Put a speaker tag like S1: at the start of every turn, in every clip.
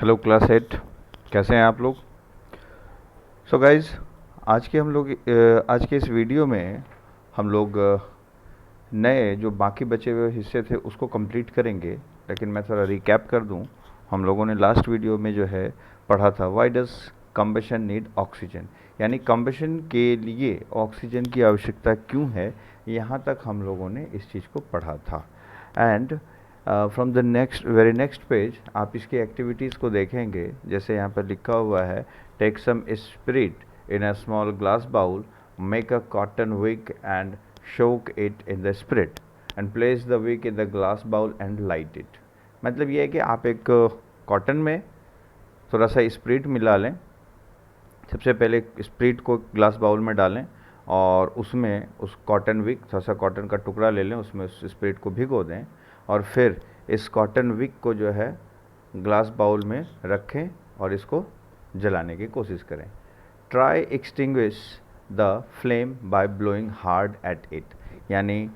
S1: Hello class 8, कैसे हैं आप लोग। सो गाइज, आज के इस वीडियो में हम लोग नए जो बाकी बचे हुए हिस्से थे उसको कंप्लीट करेंगे। लेकिन मैं थोड़ा रिकैप कर दूं। हम लोगों ने लास्ट वीडियो में जो है पढ़ा था why does combustion need oxygen, यानी कंबशन के लिए ऑक्सीजन की आवश्यकता क्यों है। यहाँ तक हम लोगों ने इस चीज़ को पढ़ा था। And from the very next page आप इसकी एक्टिविटीज़ को देखेंगे। जैसे यहाँ पर लिखा हुआ है, take some spirit in a small glass bowl, make a cotton wick and soak it in the spirit and place the wick in the glass bowl and light it. मतलब ये है कि आप एक कॉटन में थोड़ा सा स्पिरिट मिला लें। सबसे पहले स्पिरिट को ग्लास बाउल में डालें और उसमें उस कॉटन विक, थोड़ा सा कॉटन का टुकड़ा ले लें, उसमें उस स्पिरिट को भिगो दें और फिर इस कॉटन विक को जो है ग्लास बाउल में रखें और इसको जलाने की कोशिश करें। Try extinguish the flame by blowing hard at it, यानी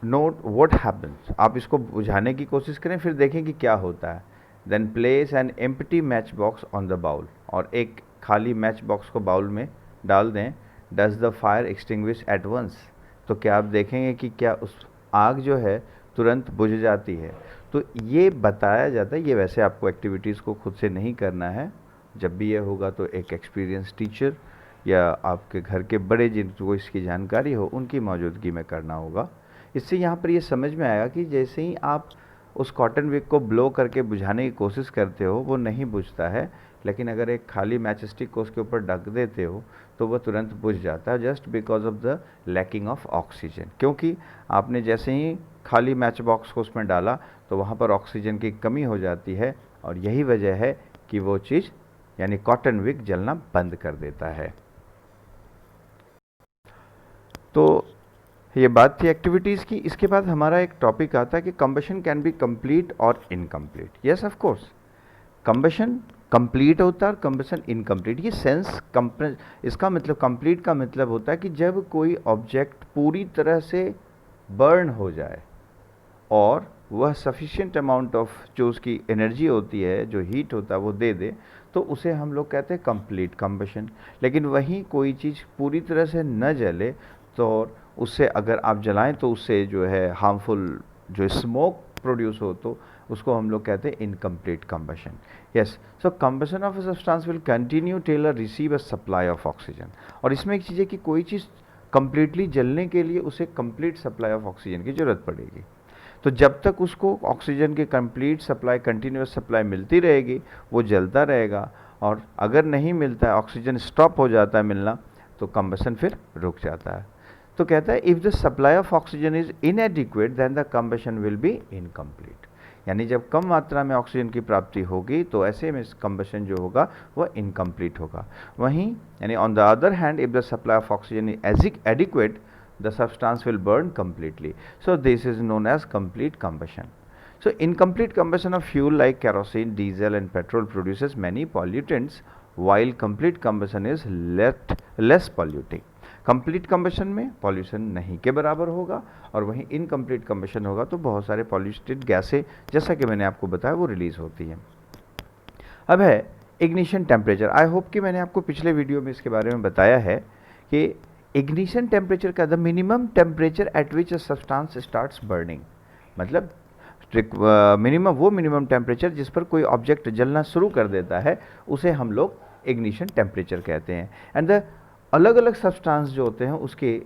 S1: नोट व्हाट हैपन्स, आप इसको बुझाने की कोशिश करें, फिर देखें कि क्या होता है। Then place an empty match box on the bowl, और एक खाली मैच बॉक्स को बाउल में डाल दें। Does the fire extinguish at once, तो क्या आप देखेंगे कि क्या उस आग जो है तुरंत बुझ जाती है। तो ये बताया जाता है। ये वैसे आपको एक्टिविटीज़ को खुद से नहीं करना है। जब भी ये होगा तो एक एक्सपीरियंस टीचर या आपके घर के बड़े जिनको इसकी जानकारी हो उनकी मौजूदगी में करना होगा। इससे यहाँ पर ये समझ में आएगा कि जैसे ही आप उस कॉटन विक को ब्लो करके बुझाने की कोशिश करते हो वो नहीं बुझता है, लेकिन अगर एक खाली मैच स्टिक को उसके ऊपर ढक देते हो तो वह तुरंत बुझ जाता है, just because of the lacking of oxygen. क्योंकि आपने जैसे ही खाली मैच बॉक्स को उसमें डाला तो वहाँ पर ऑक्सीजन की कमी हो जाती है, और यही वजह है कि वो चीज़ यानी कॉटन विक जलना बंद कर देता है। तो ये बात थी एक्टिविटीज़ की। इसके बाद हमारा एक टॉपिक आता है कि कंबशन कैन बी कंप्लीट और incomplete. Yes of course, combustion complete होता है और कंबशन इनकम्प्लीट। ये सेंस इसका मतलब कंप्लीट का मतलब होता है कि जब कोई ऑब्जेक्ट पूरी तरह से बर्न हो जाए और वह सफिशिएंट अमाउंट ऑफ जो उसकी एनर्जी होती है, जो हीट होता है वो दे दे, तो उसे हम लोग कहते हैं कंप्लीट कंबशन। लेकिन वहीं कोई चीज़ पूरी तरह से न जले तो उससे अगर आप जलाएं तो उससे जो है हार्मफुल जो स्मोक प्रोड्यूस हो तो उसको हम लोग कहते हैं incomplete combustion. Yes, so combustion of a substance will continue till receive a supply of oxygen. और इसमें एक चीज़ है कि कोई चीज़ कंप्लीटली जलने के लिए उसे कंप्लीट सप्लाई ऑफ ऑक्सीजन की ज़रूरत पड़ेगी। तो जब तक उसको ऑक्सीजन की कंप्लीट सप्लाई, कंटिन्यूस सप्लाई मिलती रहेगी वो जलता रहेगा, और अगर नहीं मिलता है, ऑक्सीजन स्टॉप हो जाता है मिलना, तो कंबशन फिर रुक जाता है। तो कहता है if the supply of oxygen is inadequate then the combustion will be incomplete, यानी जब कम मात्रा में ऑक्सीजन की प्राप्ति होगी तो ऐसे में कंबशन जो होगा वह इनकम्प्लीट होगा। वहीं यानी on the other hand if the supply of oxygen is adequate the substance will burn completely. So this is known as complete combustion. So incomplete combustion of fuel like kerosene, diesel and petrol produces many pollutants, while complete combustion is less polluting. Complete combustion में pollution नहीं के बराबर होगा, और वहीं incomplete combustion होगा तो बहुत सारे पॉल्यूटेड गैसें, जैसा कि मैंने आपको बताया, वो रिलीज होती हैं। अब है इग्निशन टेम्परेचर। आई होप कि मैंने आपको पिछले वीडियो में इसके बारे में बताया है कि इग्निशन टेम्परेचर का the minimum temperature at which a substance starts burning, मतलब मिनिमम टेम्परेचर जिस पर कोई ऑब्जेक्ट जलना शुरू कर देता है उसे हम लोग इग्निशन टेम्परेचर कहते हैं। एंड द अलग अलग सब्सटेंस जो होते हैं उसके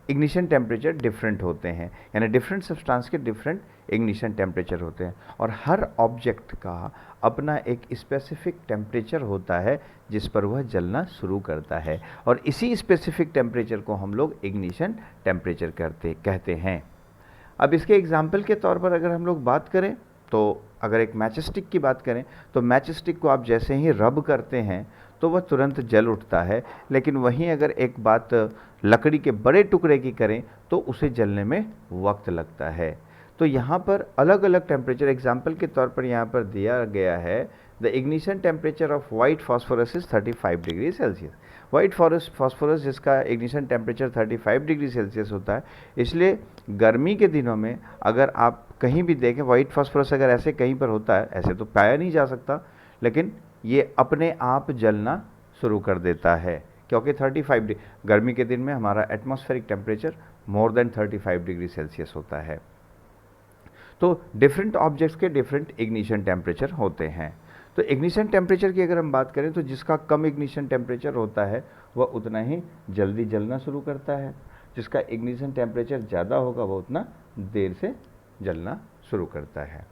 S1: इग्निशन टेम्परेचर डिफरेंट होते हैं, यानी डिफरेंट सब्सटेंस के डिफरेंट इग्निशन टेम्परेचर होते हैं, और हर ऑब्जेक्ट का अपना एक स्पेसिफिक टेम्परेचर होता है जिस पर वह जलना शुरू करता है, और इसी स्पेसिफिक टेम्परेचर को हम लोग इग्निशन टेम्परेचर कहते हैं। अब इसके एग्जाम्पल के तौर पर अगर हम लोग बात करें तो अगर एक मैच स्टिक की बात करें तो मैच स्टिक को आप जैसे ही रब करते हैं तो वह तुरंत जल उठता है, लेकिन वहीं अगर एक बात लकड़ी के बड़े टुकड़े की करें तो उसे जलने में वक्त लगता है। तो यहाँ पर अलग अलग टेम्परेचर एग्जाम्पल के तौर पर यहाँ पर दिया गया है। The ignition temperature of white phosphorus is 35 degree Celsius. White phosphorus जिसका इग्निशन टेम्परेचर 35 डिग्री सेल्सियस होता है, इसलिए गर्मी के दिनों में अगर आप कहीं भी देखें वाइट फास्फोरस अगर ऐसे कहीं पर होता है, ऐसे तो पाया नहीं जा सकता, लेकिन ये अपने आप जलना शुरू कर देता है, क्योंकि 35 डिग्री गर्मी के दिन में हमारा atmospheric temperature more than 35 degree Celsius होता है। तो डिफरेंट ऑब्जेक्ट्स के डिफरेंट इग्निशन टेम्परेचर होते हैं। तो इग्निशन टेम्परेचर की अगर हम बात करें तो जिसका कम इग्निशन टेम्परेचर होता है वह उतना ही जल्दी जलना शुरू करता है, जिसका इग्निशन टेम्परेचर ज़्यादा होगा वह उतना देर से जलना शुरू करता है।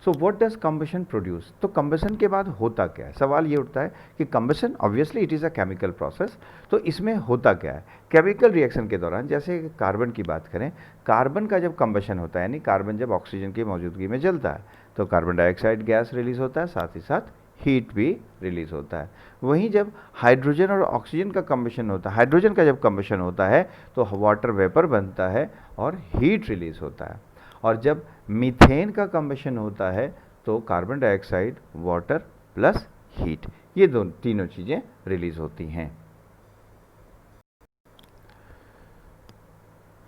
S1: So what does combustion produce? तो कंबशन के बाद होता क्या है? सवाल ये उठता है कि combustion obviously it is a chemical process, तो इसमें होता क्या है? केमिकल रिएक्शन के दौरान, जैसे कार्बन की बात करें, कार्बन का जब कंबशन होता है यानी कार्बन जब ऑक्सीजन की मौजूदगी में जलता है तो कार्बन डाइऑक्साइड गैस रिलीज होता है, साथ ही साथ हीट भी रिलीज होता है। वहीं जब हाइड्रोजन और ऑक्सीजन का कंबशन होता है, हाइड्रोजन का जब कंबशन होता है तो वाटर वेपर बनता है और हीट रिलीज होता है। और जब मीथेन का कंबशन होता है तो carbon dioxide, water plus heat, ये तीनों चीज़ें रिलीज होती हैं।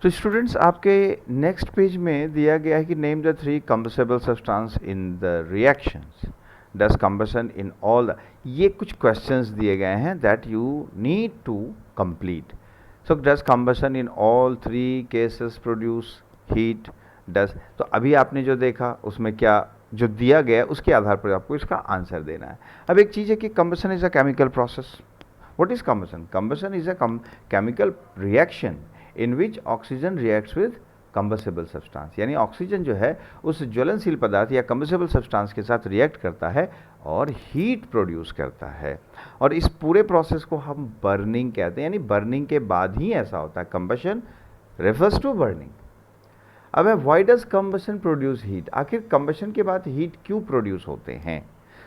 S1: तो स्टूडेंट्स आपके नेक्स्ट पेज में दिया गया है कि name the 3 combustible substance in the reactions, does combustion in all, ये कुछ क्वेश्चंस दिए गए हैं that you need to complete. So does combustion in all 3 cases produce heat, does, तो अभी आपने जो देखा उसमें क्या जो दिया गया उसके आधार पर आपको इसका आंसर देना है। अब एक चीज़ है कि combustion is a chemical process. What is combustion? Combustion is a chemical reaction in which oxygen reacts with combustible substance, यानी ऑक्सीजन जो है उस ज्वलनशील पदार्थ या कंबसेबल सब्सटेंस के साथ रिएक्ट करता है और हीट प्रोड्यूस करता है। और इस पूरे प्रोसेस को हम बर्निंग कहते हैं, यानी बर्निंग के बाद ही ऐसा होता है। Combustion refers to burning. अब है why does combustion produce heat? आखिर कंबशन के बाद हीट क्यों प्रोड्यूस होते हैं?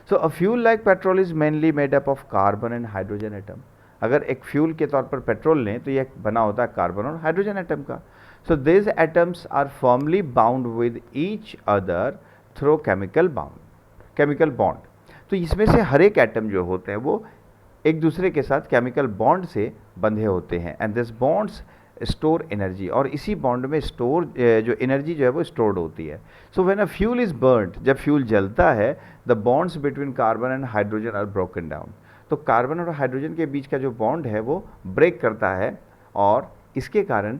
S1: So a fuel like petrol is mainly made up of carbon and hydrogen atom. अगर एक फ्यूल के तौर पर पेट्रोल लें तो यह बना होता है कार्बन और हाइड्रोजन एटम का। So this atoms are firmly bound with each other through chemical bond. तो इसमें से हर एक एटम जो होते हैं वो एक दूसरे के साथ केमिकल बॉन्ड से बंधे होते हैं, and this bonds store energy, और इसी बॉन्ड में स्टोर जो एनर्जी जो है वो स्टोर्ड होती है। So when a fuel is burned, जब फ्यूल जलता है, the bonds between carbon and hydrogen are broken down. तो कार्बन और हाइड्रोजन के बीच का जो बॉन्ड है वो ब्रेक करता है और इसके कारण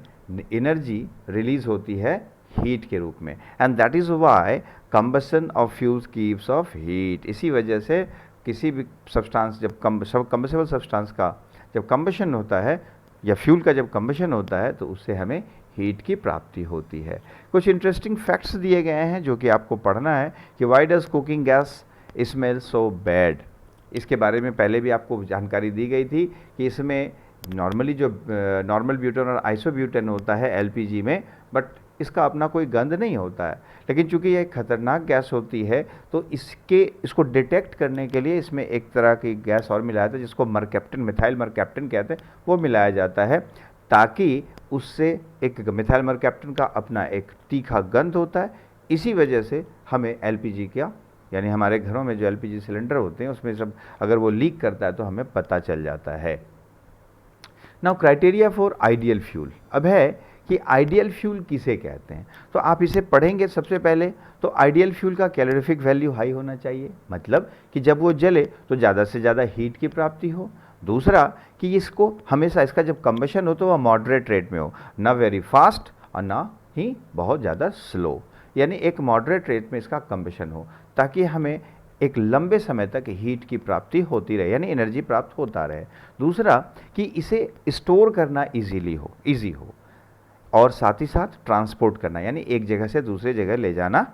S1: एनर्जी रिलीज होती है हीट के रूप में, and that is why combustion of fuels keeps of heat. इसी वजह से किसी भी सब्सटेंस जब कंबसेबल सब्सटेंस का जब कंबशन होता है या फ्यूल का जब कंबशन होता है तो उससे हमें हीट की प्राप्ति होती है। कुछ इंटरेस्टिंग फैक्ट्स दिए गए हैं जो कि आपको पढ़ना है कि why does cooking gas smell so bad. इसके बारे में पहले भी आपको जानकारी दी गई थी कि इसमें नॉर्मली जो नॉर्मल ब्यूटेन और आइसोब्यूटेन होता है एलपीजी में, बट इसका अपना कोई गंध नहीं होता है, लेकिन चूंकि यह खतरनाक गैस होती है तो इसको डिटेक्ट करने के लिए इसमें एक तरह की गैस और मिलाया जाता है जिसको मरकैप्टन, मिथाइल मरकैप्टन कहते हैं, वो मिलाया जाता है ताकि उससे एक मिथाइल मरकैप्टन का अपना एक तीखा गंध होता है। इसी वजह से हमें एलपीजी का, यानी हमारे घरों में जो एलपीजी सिलेंडर होते हैं उसमें सब अगर वो लीक करता है तो हमें पता चल जाता है। Now criteria for ideal fuel. अब है कि आइडियल फ्यूल किसे कहते हैं, तो आप इसे पढ़ेंगे सबसे पहले। तो आइडियल फ्यूल का कैलोरीफिक वैल्यू हाई होना चाहिए, मतलब कि जब वो जले तो ज़्यादा से ज़्यादा हीट की प्राप्ति हो। दूसरा कि इसको हमेशा इसका जब कंबशन हो तो वह मॉडरेट रेट में हो, ना वेरी फास्ट और ना ही बहुत ज़्यादा स्लो, यानी एक मॉडरेट रेट में इसका कंबशन हो ताकि हमें एक लंबे समय तक हीट की प्राप्ति होती रहे, यानी एनर्जी प्राप्त होता रहे। दूसरा कि इसे स्टोर करना ईजी हो, और साथ ही साथ ट्रांसपोर्ट करना, यानी एक जगह से दूसरे जगह ले जाना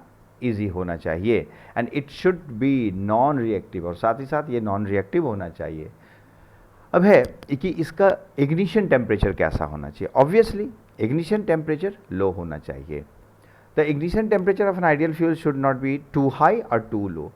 S1: इजी होना चाहिए। And it should be non reactive, और साथ ही साथ ये नॉन रिएक्टिव होना चाहिए। अब है कि इसका इग्निशन टेम्परेचर कैसा होना चाहिए। ऑब्वियसली इग्निशन टेम्परेचर लो होना चाहिए। The ignition temperature of an ideal fuel should not be too high और टू लो।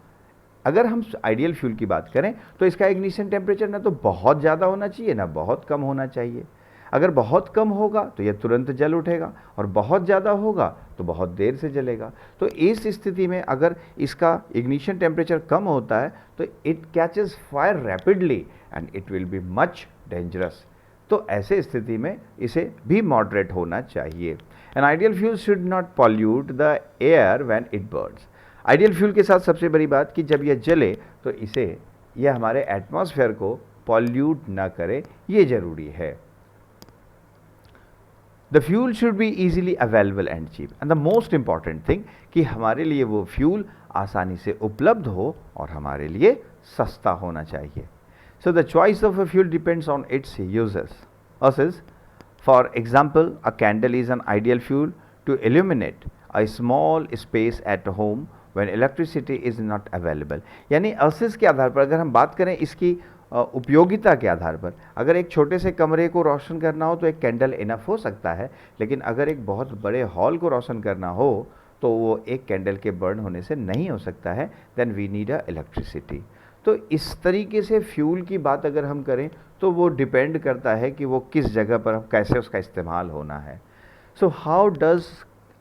S1: अगर हम आइडियल फ्यूल की बात करें तो इसका इग्निशन टेम्परेचर ना तो बहुत ज़्यादा होना चाहिए ना बहुत कम होना चाहिए। अगर बहुत कम होगा तो यह तुरंत जल उठेगा, और बहुत ज़्यादा होगा तो बहुत देर से जलेगा। तो इस स्थिति में अगर इसका इग्निशन टेम्परेचर कम होता है तो it catches fire rapidly and it will be much dangerous. तो ऐसे स्थिति में इसे भी मॉडरेट होना चाहिए। N ideal fuel should not pollute the air when it Burns. Ideal fuel के साथ सबसे बड़ी बात कि जब यह जले तो यह हमारे एटमॉस्फेयर को पॉल्यूट ना करे, ये जरूरी है। The fuel should be easily available and cheap, and the most important thing कि हमारे लिए वो फ्यूल आसानी से उपलब्ध हो और हमारे लिए सस्ता होना चाहिए। So the choice of a fuel depends on its uses. For example, a candle is an ideal fuel to illuminate a small space at home when electricity is not available. यानी असेस के आधार पर अगर हम बात करें इसकी उपयोगिता के आधार पर, अगर एक छोटे से कमरे को रोशन करना हो तो एक कैंडल इनफ हो सकता है, लेकिन अगर एक बहुत बड़े हॉल को रोशन करना हो तो वो एक कैंडल के बर्न होने से नहीं हो सकता है। Then we need a electricity. तो इस तरीके से फ्यूल की बात अगर हम करें तो वो डिपेंड करता है कि वो किस जगह पर हम कैसे उसका इस्तेमाल होना है। So how does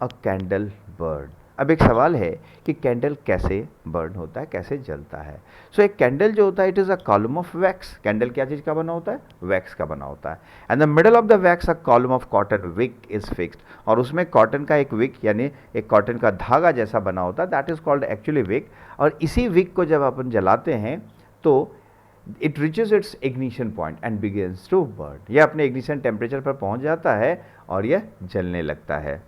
S1: a candle burn? अब एक सवाल है कि कैंडल कैसे बर्न होता है, कैसे जलता है। सो एक कैंडल जो होता है, it is a column of wax. Candle क्या चीज़ का बना होता है? वैक्स का बना होता है। And the middle of the wax a column of cotton wick is fixed, और उसमें कॉटन का एक विक यानी एक कॉटन का धागा जैसा बना होता है, that is called actually wick. और इसी विक को जब अपन जलाते हैं तो it reaches its ignition point and begins to burn. यह अपने इग्निशन टेम्परेचर पर पहुंच जाता है और यह जलने लगता है।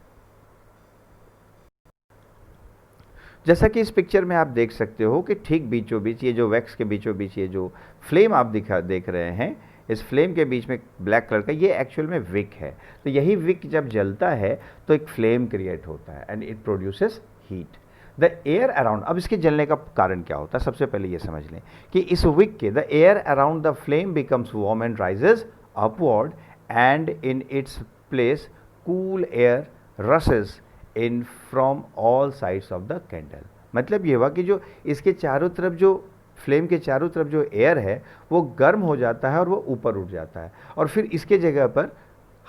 S1: जैसा कि इस पिक्चर में आप देख सकते हो कि ठीक बीचों बीच, ये जो वैक्स के बीचों बीच ये जो फ्लेम आप देख रहे हैं, इस फ्लेम के बीच में ब्लैक कलर का, ये एक्चुअल में विक है। तो यही विक जब जलता है तो एक फ्लेम क्रिएट होता है and it produces heat. The air around, अब इसके जलने का कारण क्या होता है, सबसे पहले ये समझ लें कि इस विक के the air around the flame becomes warm and rises upward, and in its place cool air रसेस in from all sides of the candle. मतलब ये हुआ कि जो इसके चारों तरफ, जो फ्लेम के चारों तरफ जो एयर है वो गर्म हो जाता है और वो ऊपर उठ जाता है, और फिर इसके जगह पर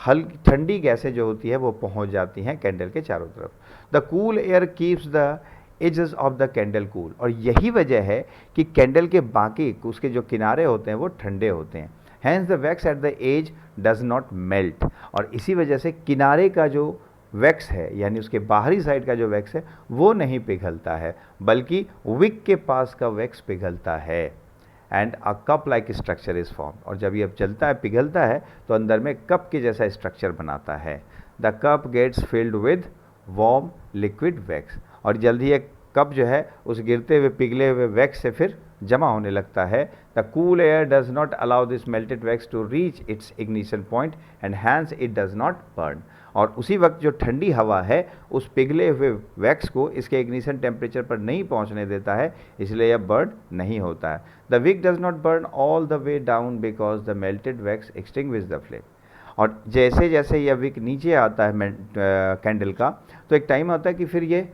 S1: हल्की ठंडी गैसें जो होती है वो पहुंच जाती हैं कैंडल के चारों तरफ। The cool air keeps the edges of the candle cool, और यही वजह है कि कैंडल के बाकी उसके जो किनारे होते हैं वो ठंडे होते हैं। Hence the wax at the edge does not melt, और इसी वजह से किनारे का जो वैक्स है यानी उसके बाहरी साइड का जो वैक्स है वो नहीं पिघलता है, बल्कि विक के पास का वैक्स पिघलता है। And a cup like structure is form, और जब ये चलता है, पिघलता है, तो अंदर में कप के जैसा स्ट्रक्चर बनाता है। The cup gets filled with warm liquid wax, और जल्दी एक कप जो है उस गिरते हुए पिघले हुए वैक्स से फिर जमा होने लगता है। The cool air does not allow this melted wax to reach its ignition point and hence it does not burn, और उसी वक्त जो ठंडी हवा है उस पिघले हुए वैक्स को इसके इग्निशन टेम्परेचर पर नहीं पहुंचने देता है, इसलिए यह बर्न नहीं होता है। The wick does not burn all the way down because the melted wax extinguish the flame, और जैसे जैसे यह विक नीचे आता है कैंडल का, तो एक टाइम आता है कि फिर ये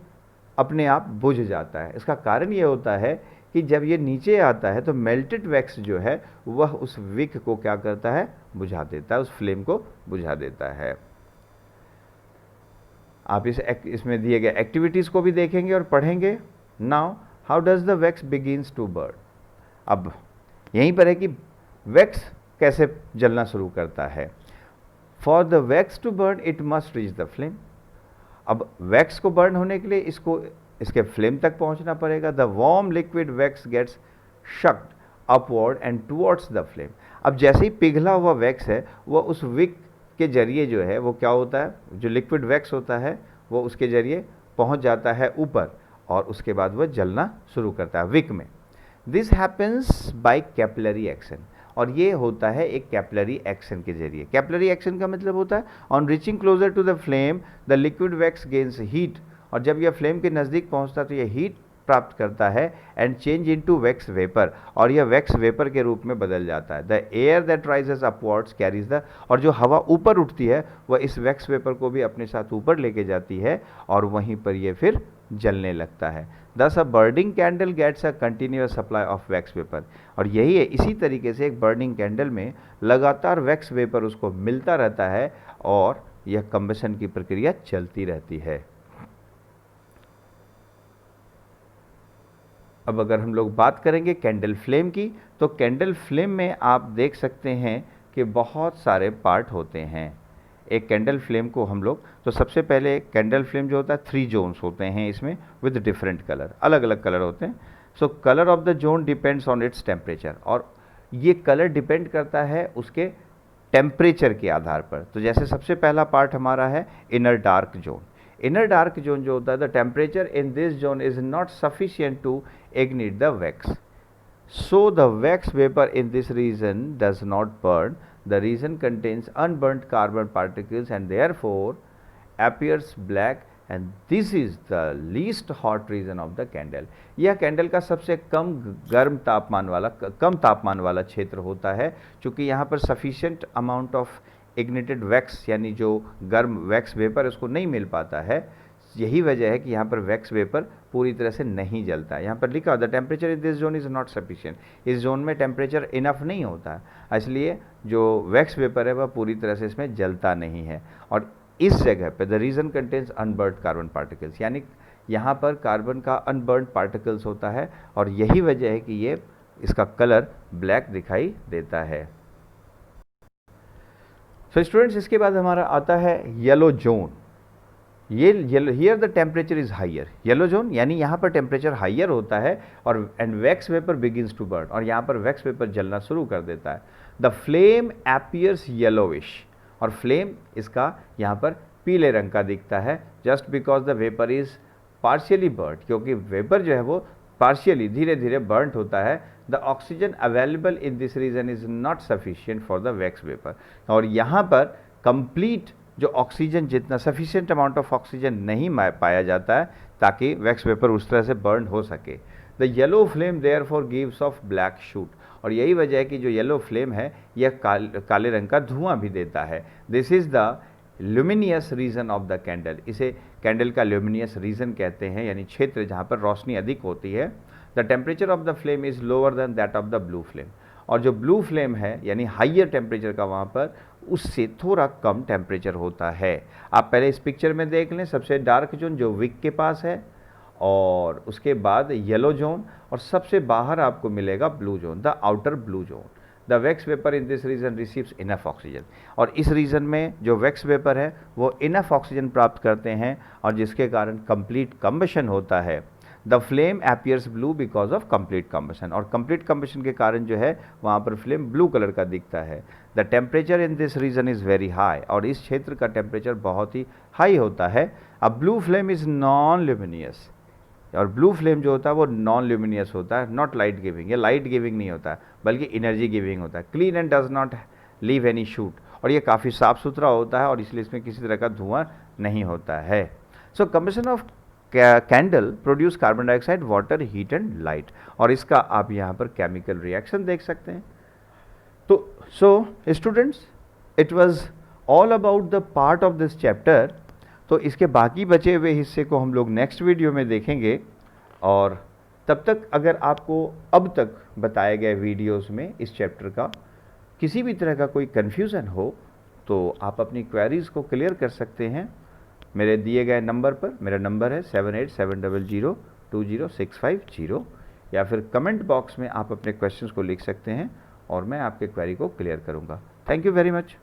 S1: अपने आप बुझ जाता है। इसका कारण ये होता है कि जब ये नीचे आता है तो मेल्टेड वैक्स जो है वह उस विक को क्या करता है, बुझा देता है, उस फ्लेम को बुझा देता है। आप इसमें दिए गए एक्टिविटीज़ को भी देखेंगे और पढ़ेंगे। Now how does the wax begins to burn, अब यहीं पर है कि वैक्स कैसे जलना शुरू करता है। For the wax to burn it must reach the flame, अब वैक्स को बर्न होने के लिए इसको इसके फ्लेम तक पहुंचना पड़ेगा। The warm liquid wax gets sucked upward and towards the flame, अब जैसे ही पिघला हुआ वैक्स है वो उस विक के जरिए जो है वो क्या होता है, जो लिक्विड वैक्स होता है वो उसके जरिए पहुंच जाता है ऊपर, और उसके बाद वह जलना शुरू करता है विक में। This happens by capillary action, और ये होता है एक कैपिलरी एक्शन के जरिए। कैपिलरी एक्शन का मतलब होता है on reaching closer to the flame the liquid wax gains heat, और जब यह फ्लेम के नज़दीक पहुंचता है तो यह हीट प्राप्त करता है and change into wax vapour, और यह वैक्स वेपर के रूप में बदल जाता है। The air that rises upwards carries the, और जो हवा ऊपर उठती है वह इस वैक्स वेपर को भी अपने साथ ऊपर लेके जाती है और वहीं पर यह फिर जलने लगता है। Thus a burning candle gets a continuous supply of wax vapour, और यही है, इसी तरीके से एक बर्निंग कैंडल में लगातार वैक्स वेपर उसको मिलता रहता है और यह कंबशन की प्रक्रिया चलती रहती है। अब अगर हम लोग बात करेंगे कैंडल फ्लेम की, तो कैंडल फ्लेम में आप देख सकते हैं कि बहुत सारे पार्ट होते हैं। एक कैंडल फ्लेम को हम लोग, तो सबसे पहले कैंडल फ्लेम जो होता है 3 जोन्स होते हैं इसमें विद डिफरेंट कलर, अलग अलग कलर होते हैं। So colour of the zone depends on its temperature, और ये कलर डिपेंड करता है उसके टेम्परेचर के आधार पर। तो जैसे सबसे पहला पार्ट हमारा है inner dark zone. Inner dark zone जो होता है, the temperature in this zone is not sufficient to ignite the wax, so the wax vapor in this region does not burn. The region contains unburnt carbon particles and therefore appears black, and this is the least hot region of the candle. यह candle का सबसे कम तापमान वाला क्षेत्र होता है, क्योंकि यहाँ पर sufficient amount of ignited wax यानी जो गर्म वैक्स वेपर उसको नहीं मिल पाता है। यही वजह है कि यहाँ पर वैक्स वेपर पूरी तरह से नहीं जलता है। यहाँ पर लिखा the temperature in this zone is not sufficient, इस जोन में टेम्परेचर इनफ नहीं होता है, इसलिए जो वैक्स वेपर है वह पूरी तरह से इसमें जलता नहीं है। और इस जगह पे the reason contains unburned carbon particles, यानी यहाँ पर कार्बन का अनबर्न्ड पार्टिकल्स होता है, और यही वजह है कि ये इसका कलर ब्लैक दिखाई देता है। सो स्टूडेंट्स, इसके बाद हमारा आता है येलो जोन। ये yellow, here the temperature is higher, yellow zone यानी यहाँ पर टेम्परेचर हाइयर होता है और and wax vapour begins to burn, और यहाँ पर वैक्स वेपर जलना शुरू कर देता है। द फ्लेम एपियर्स येलोविश, और फ्लेम इसका यहाँ पर पीले रंग का दिखता है, just because the vapour is partially burn, क्योंकि वेपर जो है वो पार्शियली धीरे धीरे बर्नट होता है। The oxygen available in this region is not sufficient for the wax vapour, और यहाँ पर कंप्लीट जो ऑक्सीजन, जितना सफिशिएंट अमाउंट ऑफ ऑक्सीजन नहीं पाया जाता है ताकि वैक्स वेपर उस तरह से बर्न हो सके। The yellow flame therefore gives off black shoot, और यही वजह है कि जो येलो फ्लेम है यह काले रंग का धुआं भी देता है। This is the luminous region of the candle, इसे कैंडल का ल्यूमिनियस रीजन कहते हैं, यानी क्षेत्र जहाँ पर रोशनी अधिक होती है। The temperature of the flame is lower than that of the blue flame, और जो ब्लू फ्लेम है यानी हाइयर टेम्परेचर का वहाँ पर उससे थोड़ा कम टेम्परेचर होता है। आप पहले इस पिक्चर में देख लें, सबसे डार्क जोन जो विक के पास है, और उसके बाद येलो जोन, और सबसे बाहर आपको मिलेगा blue zone, the outer blue zone. The wax vapour in this region receives enough oxygen, और इस रीजन में जो वैक्स वेपर है वो इनफ ऑक्सीजन प्राप्त करते हैं, और जिसके कारण कंप्लीट कंबशन होता है। The flame appears blue because of complete combustion, और कंप्लीट कंबशन के कारण जो है वहाँ पर फ्लेम ब्लू कलर का दिखता है। The temperature in this region is very high, और इस क्षेत्र का टेम्परेचर बहुत ही हाई होता है। अब blue flame is non luminous, और ब्लू फ्लेम जो होता है वो नॉन ल्यूमिनियस होता है, नॉट लाइट गिविंग, ये लाइट गिविंग नहीं होता है बल्कि एनर्जी गिविंग होता है। Clean and does not leave any shoot, और ये काफ़ी साफ़ सुथरा होता है, और इसलिए इसमें किसी तरह का धुआं नहीं होता है। So combustion of candle produce carbon dioxide, water, heat and light, और इसका आप यहाँ पर केमिकल रिएक्शन देख सकते हैं। तो so students, it was all about the part of this chapter. तो इसके बाकी बचे हुए हिस्से को हम लोग नेक्स्ट वीडियो में देखेंगे, और तब तक अगर आपको अब तक बताए गए वीडियोस में इस चैप्टर का किसी भी तरह का कोई कन्फ्यूज़न हो तो आप अपनी क्वेरीज़ को क्लियर कर सकते हैं मेरे दिए गए नंबर पर। मेरा नंबर है 7870020650, या फिर कमेंट बॉक्स में आप अपने क्वेश्चंस को लिख सकते हैं और मैं आपके क्वेरी को क्लियर करूंगा। Thank you very much.